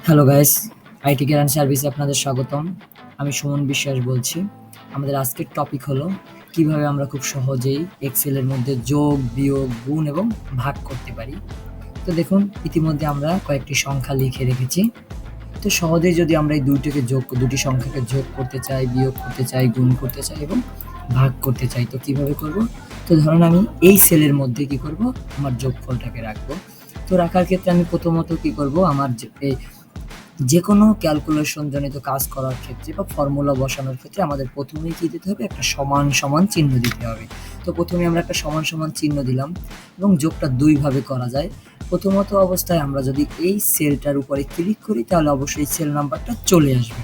Hello guys, IT care সার্ভিসে আপনাদের স্বাগতম। আমি সুমন বিশ্বাস বলছি। আমাদের আজকের টপিক হলো কিভাবে আমরা খুব সহজেই এক্সেলের মধ্যে যোগ, বিয়োগ, গুণ এবং ভাগ করতে পারি। তো দেখুন, ইতিমধ্যে আমরা কয়েকটি সংখ্যা লিখে রেখেছি। তো সহজেই যদি আমরা এই দুটি সংখ্যাকে যোগ করতে চাই, বিয়োগ করতে চাই, গুণ করতে চাই এবং ভাগ করতে চাই, তো কিভাবে করব? তো ধরুন আমি এই সেলের মধ্যে কি করব, আমার যোগফলটাকে রাখবো। তো রাখার ক্ষেত্রে আমি প্রথমত কি করব, আমার যেকোনো ক্যালকুলেশন জনিত কাজ করার ক্ষেত্রে বা ফর্মুলা বসানোর ক্ষেত্রে আমাদের প্রথমেই কি দিতে হবে, একটা সমান সমান চিহ্ন দিতে হবে। তো প্রথমে আমরা একটা সমান সমান চিহ্ন দিলাম এবং যোগটা দুইভাবে করা যায়। প্রথমত অবস্থায় আমরা যদি এই সেলটার উপরে ক্লিক করি তাহলে অবশ্যই সেল নাম্বারটা চলে আসবে,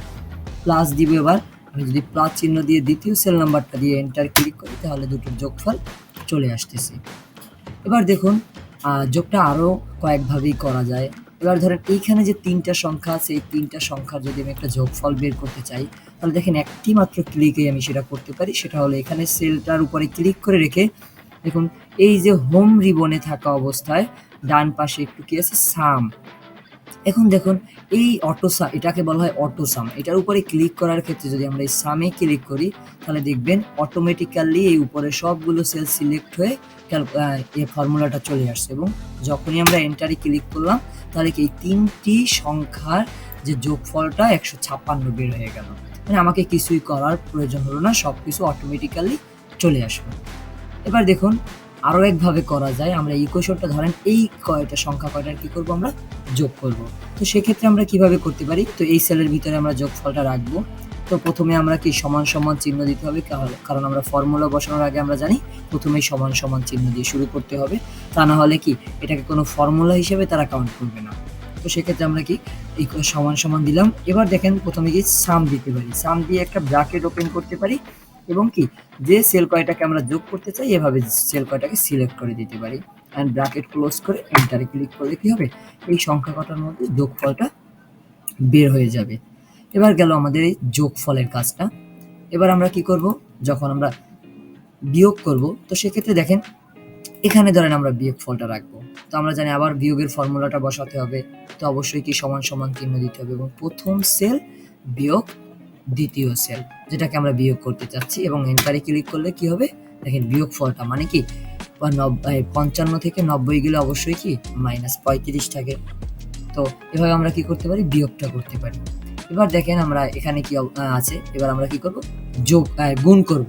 প্লাস দিব। এবার আমি যদি প্লাস চিহ্ন দিয়ে দ্বিতীয় সেল নাম্বারটা দিয়ে এন্টার ক্লিক করি তাহলে দুটোর যোগফল চলে আসতেছে। এবার দেখুন, যোগটা আরও কয়েকভাবেই করা যায়। এবার ধরেন এইখানে যে ৩টা সংখ্যা আছে, এই ৩টা সংখ্যার যদি আমি একটা যোগফল বের করতে চাই, তাহলে দেখেন একটি মাত্র ক্লিকেই আমি সেটা করতে পারি। সেটা হলো এখানে সেলটার উপরে ক্লিক করে রেখে দেখুন, এই যে হোম রিবনে থাকা অবস্থায় ডান পাশে একটু কি আছে, সাম। এখন দেখুন, এই এটাকে বলা হয় অটো সাম। এটার উপরে ক্লিক করার ক্ষেত্রে যদি আমরা এই সামে ক্লিক করি তাহলে দেখবেন অটোমেটিক্যালি এই উপরে সবগুলো সেল সিলেক্ট হয়ে এই ফর্মুলাটা চলে আসছে এবং যখনই আমরা এন্টারে ক্লিক করলাম তাহলে কি এই ৩টি সংখ্যার যে যোগফলটা ১৫৬ বের হয়ে গেল। মানে আমাকে কিছুই করার প্রয়োজন হলো না, সবকিছু অটোমেটিক্যালি চলে আসলো। এবার দেখুন, আরও একভাবে করা যায়। আমরা ইকুয়েশনটা ধরেন এই সংখ্যা কয়টার কি করব, আমরা যোগ করব। তো সেক্ষেত্রে আমরা কিভাবে করতে পারি, তো এই সেলের ভিতরে আমরা যোগফলটা রাখবো। তো প্রথমে আমরা কি সমান সমান চিহ্ন দিতে হবে, কারণ আমরা ফর্মুলা বসানোর আগে আমরা জানি প্রথমেই সমান সমান চিহ্ন দিয়ে শুরু করতে হবে। তা না হলে কি এটাকে কোনো ফর্মুলা হিসেবে তারা কাউন্ট করবে না। তো সেক্ষেত্রে আমরা কি এই সমান সমান দিলাম। এবার দেখেন প্রথমে কি সাম দিতে পারি, সাম দিয়ে একটা ব্র্যাকেট ওপেন করতে পারি এবং কি যে সেল কয়টাকে আমরা যোগ করতে চাই এভাবে সেল কয়টাকে সিলেক্ট করে দিতে পারি অ্যান্ড ব্র্যাকেট ক্লোজ করে এন্টারে ক্লিক করলে কি হবে, এই সংখ্যা কটার মধ্যে যোগফলটা বের হয়ে যাবে। এবার গেল আমাদের এই যোগফলের কাজটা। এবার আমরা কি করব, যখন আমরা বিয়োগ করব তো সেক্ষেত্রে দেখেন এখানে ধরেন আমরা বিয়োগ ফলটা রাখবো। তো আমরা জানি আবার বিয়োগের ফর্মুলাটা বসাতে হবে। তো অবশ্যই কি সমান সমান চিহ্ন দিতে হবে এবং প্রথম সেল বিয়োগ দ্বিতীয় সেল যেটাকে আমরা বিয়োগ করতে চাচ্ছি এবং এন্টারে ক্লিক করলে কি হবে, দেখেন বিয়োগ ফলটা মানে কি ৫৫ থেকে ৯০ গেলে অবশ্যই কি -৩৫ থাকে। তো এভাবে আমরা কি করতে পারি, বিয়োগটা করতে পারি। এবার দেখেন আমরা এখানে কি আছে, এবার আমরা কি করব, গুণ করব।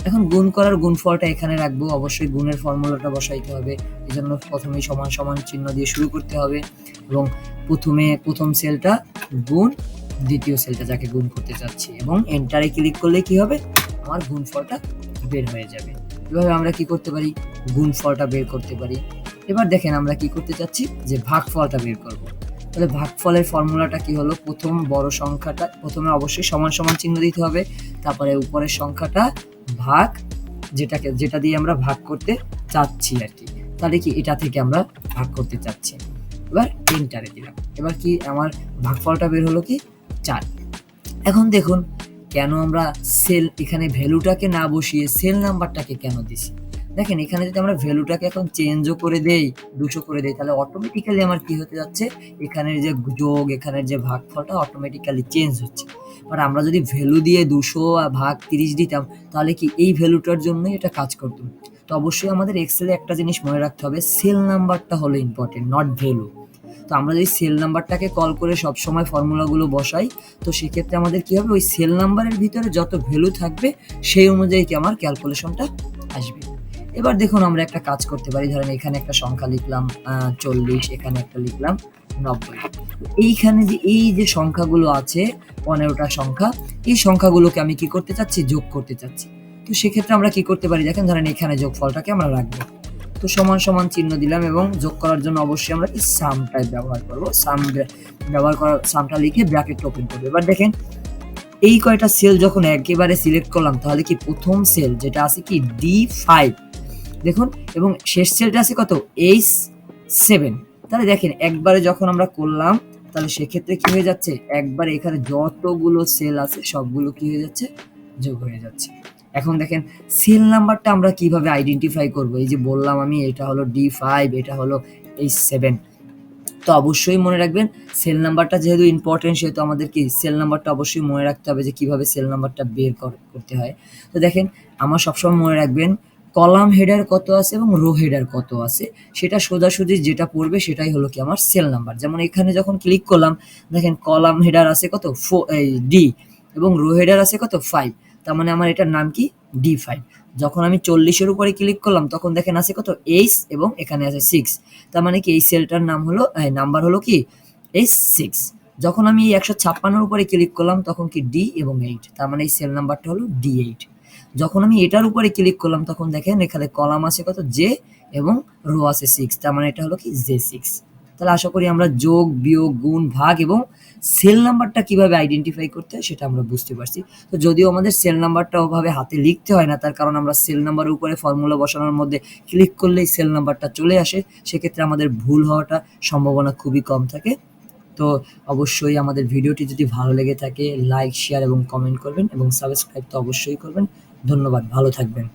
এখন গুণ করার গুণফলটা এখানে রাখবো, অবশ্যই গুণের ফর্মুলাটা বসাইতে হবে। এজন্য প্রথমেই সমান সমান চিহ্ন দিয়ে শুরু করতে হবে এবং প্রথম সেলটা গুণ দ্বিতীয় সেলটা যাকে গুণ করতে চাচ্ছি এবং এন্টারে ক্লিক করলে কি হবে, আমার গুণফলটা বের হয়ে যাবে। এভাবে আমরা কি করতে পারি, গুণফলটা বের করতে পারি। এবার দেখেন আমরা কি করতে চাচ্ছি, যে ভাগফলটা বের করব। তাহলে ভাগফলের ফর্মুলাটা কি হলো, প্রথম বড় সংখ্যাটা প্রথমে অবশ্যই সমান সমান চিহ্ন দিতে হবে, তারপরে উপরের সংখ্যাটা ভাগ যেটা দিয়ে আমরা ভাগ করতে চাচ্ছি আর কি। তাহলে কি এটা থেকে আমরা ভাগ করতে চাচ্ছি। এবার এন্টারে দিলাম। এবার কি আমার ভাগফলটা বের হলো কি ৪। এখন দেখুন, কেন আমরা এখানে ভ্যালুটাকে না বসিয়ে সেল নাম্বারটাকে কেন দিছি। দেখেন এখানে যদি আমরা ভ্যালুটাকে এখন চেঞ্জও করে দেই, ২০০ করে দেই, তাহলে অটোমেটিক্যালি আমার কি হতে যাচ্ছে, এখানের যে যোগ এখানের যে ভাগফলটা অটোমেটিক্যালি চেঞ্জ হচ্ছে। বাট আমরা যদি ভ্যালু দিয়ে ২০০ ভাগ ৩০ দিতাম তাহলে কি এই ভ্যালুটার জন্যই এটা কাজ করতো। তো অবশ্যই আমাদের এক্সেলে একটা জিনিস মনে রাখতে হবে, সেল নাম্বারটা হলো ইম্পর্টেন্ট, নট ভ্যালু। তো আমরা যদি সেল নাম্বারটাকে কল করে সবসময় ফর্মুলাগুলো বসাই তো সেক্ষেত্রে আমাদের কি হবে, ওই সেল নাম্বারের ভিতরে যত ভ্যালু থাকবে সেই অনুযায়ী কি আমার ক্যালকুলেশনটা আসবে। এবার দেখুন আমরা একটা কাজ করতে পারি, ধরেন এখানে একটা সংখ্যা লিখলাম ৪০, এখানে একটা লিখলাম ৯০। এইখানে যে এই যে সংখ্যাগুলো আছে ১৫টা সংখ্যা, এই সংখ্যাগুলোকে আমি কি করতে চাচ্ছি, যোগ করতে চাচ্ছি। তো সেক্ষেত্রে আমরা কি করতে পারি, দেখেন ধরেন এখানে যোগফলটাকে আমরা রাখবো। তো সমান সমান চিহ্ন দিলাম এবং যোগ করার জন্য অবশ্যই আমরা কি সাম টাইপ ব্যবহার করব। সামটা লিখে ব্র্যাকেট ওপেন করব। এবার দেখেন এই কয়টা সেল যখন একেবারে সিলেক্ট করলাম তাহলে কি প্রথম সেল যেটা আছে কি D5 দেখুন এবং শেষ সেলটা আছে কত H7। তাহলে দেখেন একবারে যখন আমরা করলাম তাহলে সেক্ষেত্রে কি হয়ে যাচ্ছে, একবারে এখানে যতগুলো সেল আছে সবগুলো কি হয়ে যাচ্ছে, যোগ হয়ে যাচ্ছে। এখন দেখেন সেল নাম্বারটা আমরা কিভাবে আইডেন্টিফাই করব, এই যে বললাম আমি এটা হলো D5, এটা হলো H7। তো অবশ্যই মনে রাখবেন সেল নাম্বারটা যেহেতু ইম্পর্টেন্ট, সেহেতু আমাদের কি সেল নাম্বারটা অবশ্যই মনে রাখতে হবে যে কীভাবে সেল নাম্বারটা বের করতে হয়। তো দেখেন, আমার সবসময় মনে রাখবেন কলাম হেডার কত আছে এবং রো হেডার কত আছে, সেটা সোজাসুজি যেটা পড়বে সেটাই হলো কি আমার সেল নাম্বার। যেমন এখানে যখন ক্লিক করলাম, দেখেন কলাম হেডার আছে কত ডি, এবং রো হেডার আছে কত 5, তার মানে আমার এটার নাম কি D5। যখন আমি 40-এর উপরে ক্লিক করলাম তখন দেখেন আছে কত H, এবং এখানে আছে 6, তার মানে কি এই সেলটার নাম হলো নাম্বার হলো কি H6। যখন আমি এই 156-এর উপরে ক্লিক করলাম তখন কি D এবং 8, তার মানে এই সেল নাম্বারটা হলো D8। যখন আমি এটার উপরে ক্লিক করলাম তখন দেখেন এখানে কলাম আছে কত J, এবং রো আছে 6, তার মানে এটা হলো কি J6। তাহলে আশা করি আমরা যোগ, বিয়োগ, গুণ, ভাগ এবং সেল নাম্বারটা কিভাবে আইডেন্টিফাই করতে হয় সেটা আমরা বুঝতে পারছি। তো যদিও আমাদের সেল নাম্বারটা ওভাবে হাতে লিখতে হয় না, তার কারণ আমরা সেল নাম্বারের উপরে ফর্মুলা বসানোর মধ্যে ক্লিক করলেই সেল নাম্বারটা চলে আসে, সেক্ষেত্রে আমাদের ভুল হওয়াটা সম্ভাবনা খুবই কম থাকে। তো অবশ্যই আমাদের ভিডিওটি যদি ভালো লেগে থাকে লাইক, শেয়ার এবং কমেন্ট করবেন, এবং সাবস্ক্রাইব তো অবশ্যই করবেন। ধন্যবাদ, ভালো থাকবেন।